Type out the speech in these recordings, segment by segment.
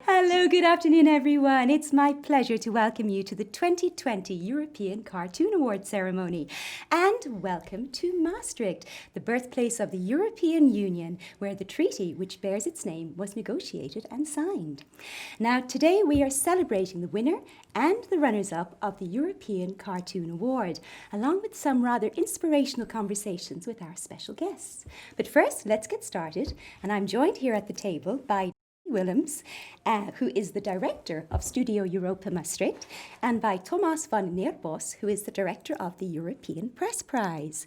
Hello, good afternoon, everyone. It's my pleasure to welcome you to the 2020 European Cartoon Award ceremony. And welcome to Maastricht, the birthplace of the European Union, where the treaty which bears its name was negotiated and signed. Now, today we are celebrating the winner and the runners-up of the European Cartoon Award, along with some rather inspirational conversations with our special guests. But first, let's get started. And I'm joined here at the table by Willems, who is the director of Studio Europa Maastricht, and by Thomas van Neerbos, who is the director of the European Press Prize.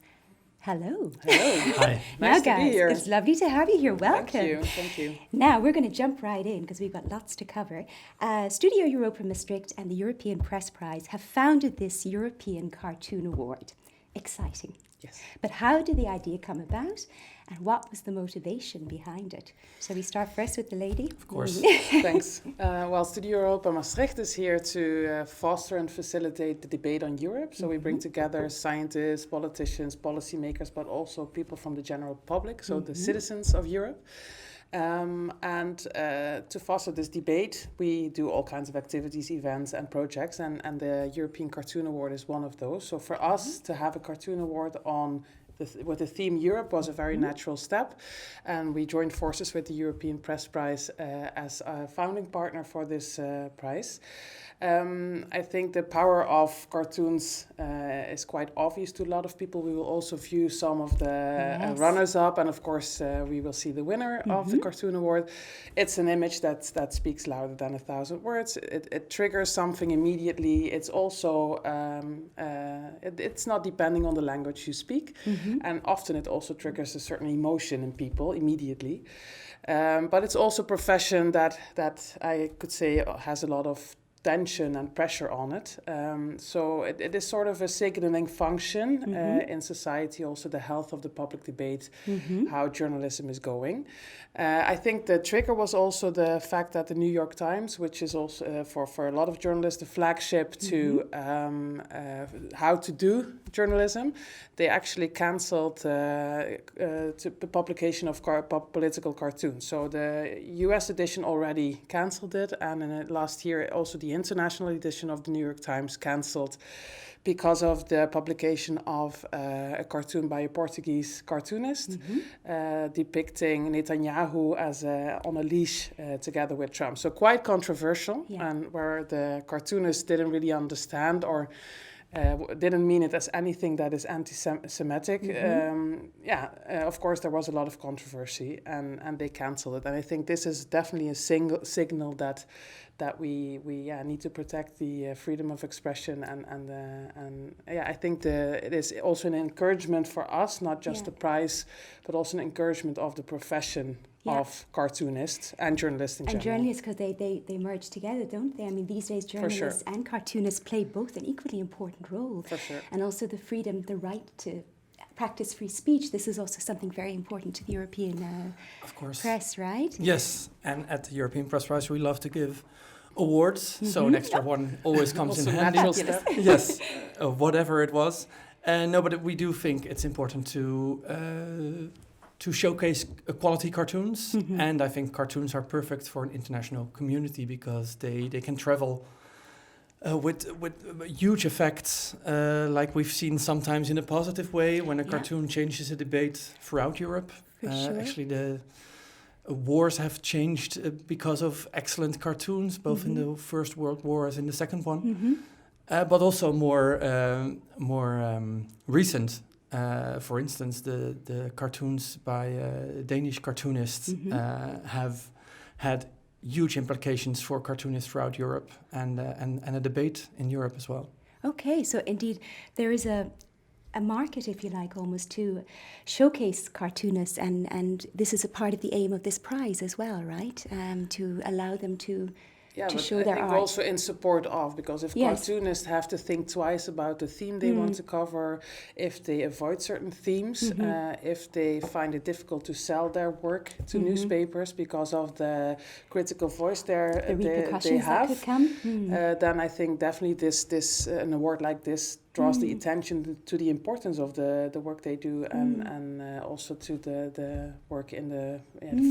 Hello. Hello. Hi. Now, Nice to be here. It's lovely to have you here. Welcome. Thank you. Now, we're going to jump right in because we've got lots to cover. Studio Europa Maastricht and the European Press Prize have founded this European Cartoon Award. Exciting. Yes. But how did the idea come about, and what was the motivation behind it? Shall we start first with the lady? Of course. Thanks. Well, Studio Europa Maastricht is here to foster and facilitate the debate on Europe. So we bring together scientists, politicians, policymakers, but also people from the general public, so the citizens of Europe. To foster this debate, we do all kinds of activities, events and projects, and the European Cartoon Award is one of those. So for us to have a cartoon award on with the theme Europe was a very natural step, and we joined forces with the European Press Prize as a founding partner for this prize. I think the power of cartoons is quite obvious to a lot of people. We will also view some of the runners-up, and of course we will see the winner of the Cartoon Award. It's an image that speaks louder than 1,000 words. It triggers something immediately. It's also, it's not depending on the language you speak, and often it also triggers a certain emotion in people immediately. But it's also a profession that I could say has a lot of tension and pressure on it. So it is sort of a signaling function in society, also the health of the public debate, how journalism is going. I think the trigger was also the fact that the New York Times, which is also for a lot of journalists, the flagship to how to do journalism, they actually cancelled the publication of political cartoons. So the US edition already cancelled it, and in last year also the international edition of the New York Times cancelled because of the publication of a cartoon by a Portuguese cartoonist depicting Netanyahu as on a leash together with Trump. So quite controversial, and where the cartoonist didn't really understand or didn't mean it as anything that is anti-Semitic. Of course, there was a lot of controversy, and they cancelled it. And I think this is definitely a signal that we need to protect the freedom of expression, and I think it is also an encouragement for us, not just the prize, but also an encouragement of the profession of cartoonists and journalists in general. And journalists, because they merge together, don't they? I mean, these days journalists and cartoonists play both an equally important role. For sure. And also the freedom, the right to practice free speech. This is also something very important to the European Of course. press, right? Yes, and at the European Press Prize we love to give awards, so an extra one always comes in handy. Natural step. Yes, whatever it was. No, but we do think it's important to showcase quality cartoons, and I think cartoons are perfect for an international community because they can travel with huge effects, like we've seen sometimes in a positive way when a cartoon changes a debate throughout Europe. Sure. Actually, the wars have changed because of excellent cartoons, both in the First World War as in the Second one, but also more recent. For instance, the cartoons by Danish cartoonists have had huge implications for cartoonists throughout Europe and a debate in Europe as well. Okay, so indeed there is a market, if you like, almost to showcase cartoonists, and this is a part of the aim of this prize as well, right? To allow them to Yeah, to but show I their think art. also in support of, because if Yes. cartoonists have to think twice about the theme they want to cover, if they avoid certain themes, if they find it difficult to sell their work to newspapers because of the critical voice The they repercussions that have, could come. then I think definitely this an award like this draws the attention to the importance of the work they do, and also to the work in the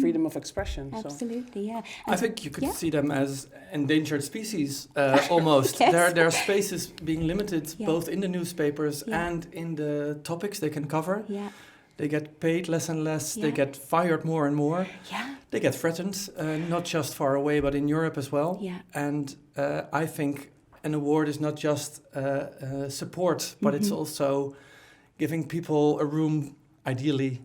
freedom of expression. Absolutely, yeah. I think you could yeah. see them as endangered species, almost. Yes. Their space is being limited, Yeah. both in the newspapers Yeah. and in the topics they can cover. Yeah, They get paid less and less. They Yeah. get fired more and more. yeah, They get threatened, not just far away, but in Europe as well. yeah. And I think an award is not just support, but it's also giving people a room, ideally,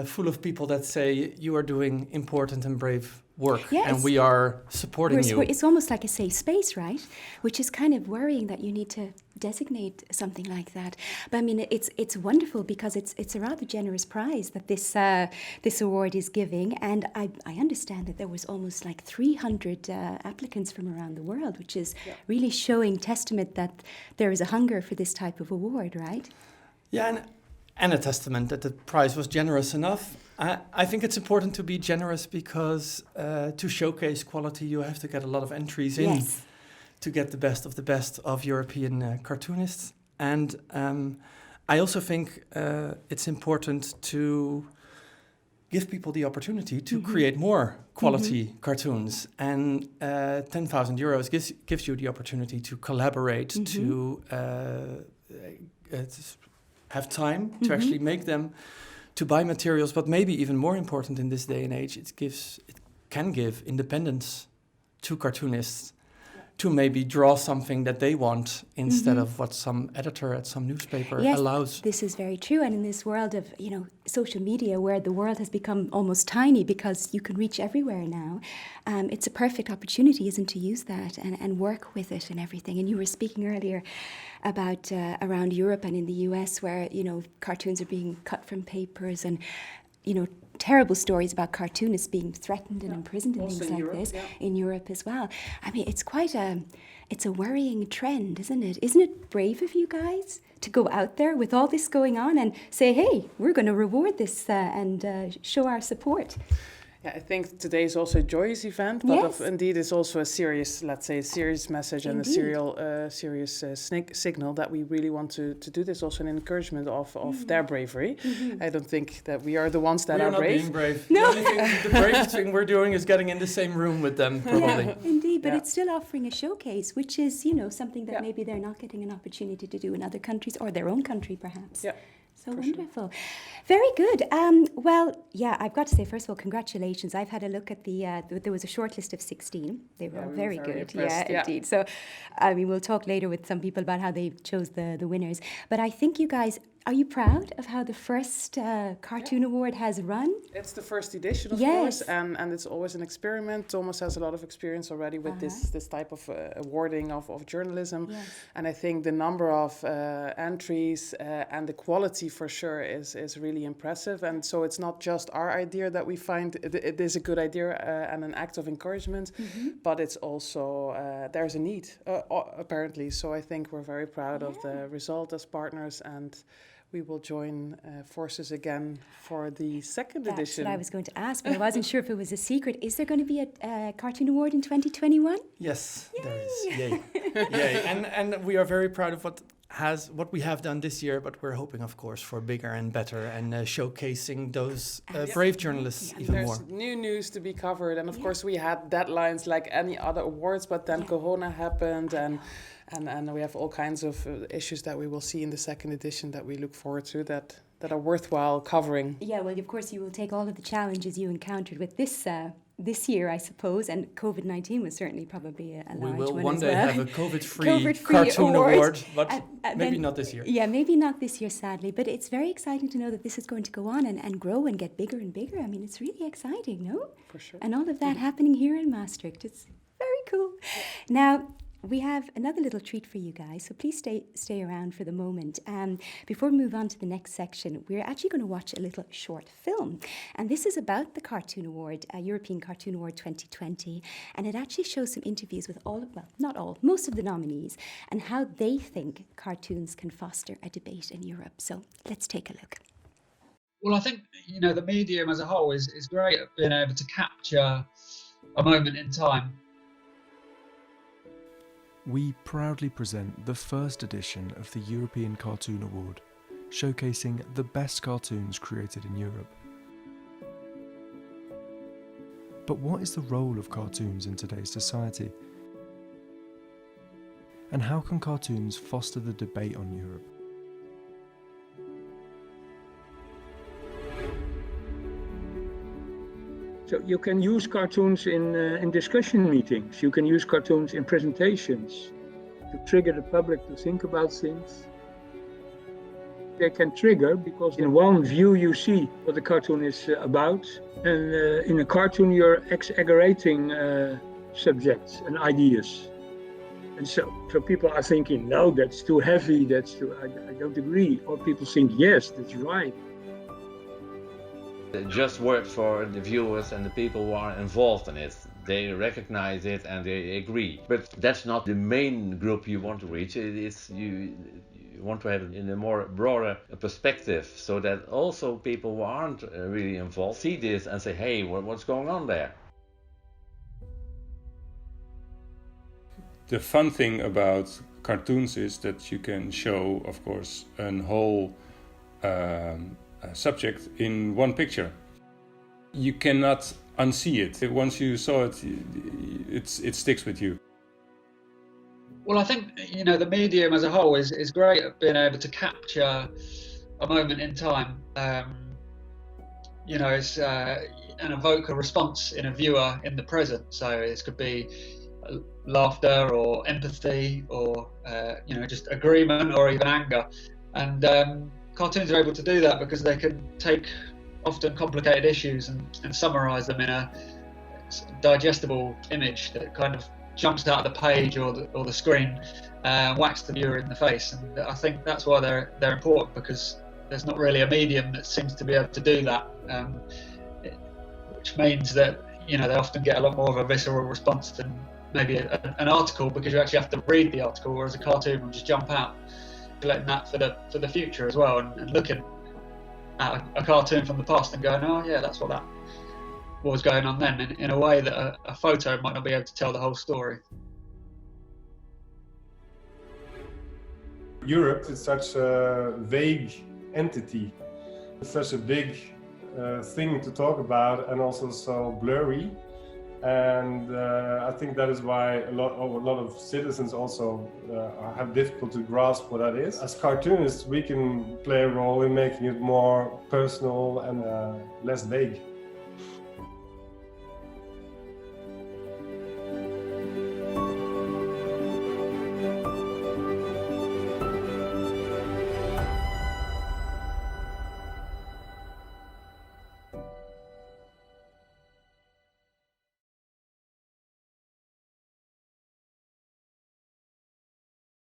full of people that say you are doing important and brave work, Yes. and we are supporting you. It's almost like a safe space, right? Which is kind of worrying that you need to designate something like that. But I mean, it's wonderful because it's a rather generous prize that this award is giving, and I understand that there was almost like 300 applicants from around the world, which is really showing testament that there is a hunger for this type of award, right? Yeah, and a testament that the prize was generous enough. I think it's important to be generous because to showcase quality, you have to get a lot of entries in Yes. to get the best of European cartoonists. And I also think it's important to give people the opportunity to create more quality cartoons. And 10,000 euros gives you the opportunity to collaborate, to have time to actually make them, to buy materials, but maybe even more important in this day and age, it can give independence to cartoonists to maybe draw something that they want instead of what some editor at some newspaper allows. This is very true. And in this world of, social media where the world has become almost tiny because you can reach everywhere now, it's a perfect opportunity, isn't it, to use that and work with it and everything. And you were speaking earlier about around Europe and in the US where, cartoons are being cut from papers and, terrible stories about cartoonists being threatened and imprisoned and Also things in like Europe, this yeah. in Europe as well. I mean, it's quite it's a worrying trend, isn't it? Isn't it brave of you guys to go out there with all this going on and say, hey, we're going to reward this and show our support? Yeah, I think today is also a joyous event, but Yes. indeed it's also a serious, let's say, serious message and Indeed. a serious signal that we really want to do this. Also an encouragement of their bravery. I don't think that we are the ones that We are are not brave. being brave. No. The bravest thing we're doing is getting in the same room with them, probably. Yeah, indeed, but Yeah. it's still offering a showcase, which is, something that Yeah. maybe they're not getting an opportunity to do in other countries or their own country, perhaps. Yeah. So for sure. wonderful. Very good. Well, yeah, I've got to say, first of all, congratulations. I've had a look at there was a short list of 16. They were Yeah, all we were very very good. impressed, Yeah, yeah. indeed. So, I mean, we'll talk later with some people about how they chose the winners. But I think you guys, are you proud of how the first cartoon award has run? It's the first edition, of Yes. course, and it's always an experiment. Thomas has a lot of experience already with this type of awarding of journalism. Yes. And I think the number of entries and the quality for sure is really impressive. And so it's not just our idea that we find it is a good idea and an act of encouragement, but it's also there's a need apparently. So I think we're very proud of the result as partners, and we will join forces again for the second That's edition. what I was going to ask, but I wasn't sure if it was a secret. Is there going to be a cartoon award in 2021? Yes, there is. Yay. Yay. And we are very proud of what we have done this year, but we're hoping, of course, for bigger and better and showcasing those brave journalists even There's more. new news to be covered, and of course we had deadlines like any other awards, but then Corona happened, and we have all kinds of issues that we will see in the second edition that we look forward to that are worthwhile covering. Yeah, well, of course, you will take all of the challenges you encountered with this year, I suppose, and COVID-19 was certainly probably a We large will one one as day well. have a COVID-free COVID-free cartoon award, but And maybe then- not this year. Yeah, maybe not this year, sadly, but it's very exciting to know that this is going to go on and grow and get bigger and bigger. I mean, it's really exciting, no? For sure. And all of that happening here in Maastricht. It's very cool. Now, we have another little treat for you guys, so please stay around for the moment. Before we move on to the next section, we're actually going to watch a little short film. And this is about the Cartoon Award, European Cartoon Award 2020. And it actually shows some interviews with most of the nominees, and how they think cartoons can foster a debate in Europe. So let's take a look. Well, I think, the medium as a whole is great at being able to capture a moment in time. We proudly present the first edition of the European Cartoon Award, showcasing the best cartoons created in Europe. But what is the role of cartoons in today's society? And how can cartoons foster the debate on Europe? So you can use cartoons in discussion meetings. You can use cartoons in presentations to trigger the public to think about things. They can trigger because in one view you see what the cartoon is about, and in a cartoon you're exaggerating subjects and ideas. And so people are thinking, no, that's too heavy, I don't agree. Or people think, yes, that's right. It just works for the viewers and the people who are involved in it. They recognize it and they agree. But that's not the main group you want to reach. It's you want to have it in a more broader perspective, so that also people who aren't really involved see this and say, hey, what's going on there? The fun thing about cartoons is that you can show, of course, a whole subject in one picture. You cannot unsee it. Once you saw it, it sticks with you. Well, I think, the medium as a whole is great at being able to capture a moment in time. It's and evoke a response in a viewer in the present. So it could be laughter or empathy or just agreement or even anger. And cartoons are able to do that because they can take often complicated issues and summarize them in a digestible image that kind of jumps out of the page or the screen and whacks the viewer in the face. And I think that's why they're important, because there's not really a medium that seems to be able to do that, which means that they often get a lot more of a visceral response than maybe an article, because you actually have to read the article, whereas a cartoon will just jump out. Collecting that for the future as well, and looking at a cartoon from the past and going, oh yeah, that's what was going on then, in a way that a photo might not be able to tell the whole story. Europe is such a vague entity. It's such a big thing to talk about, and also so blurry. And I think that is why a lot of citizens also have difficulty to grasp what that is. As cartoonists, we can play a role in making it more personal and less vague.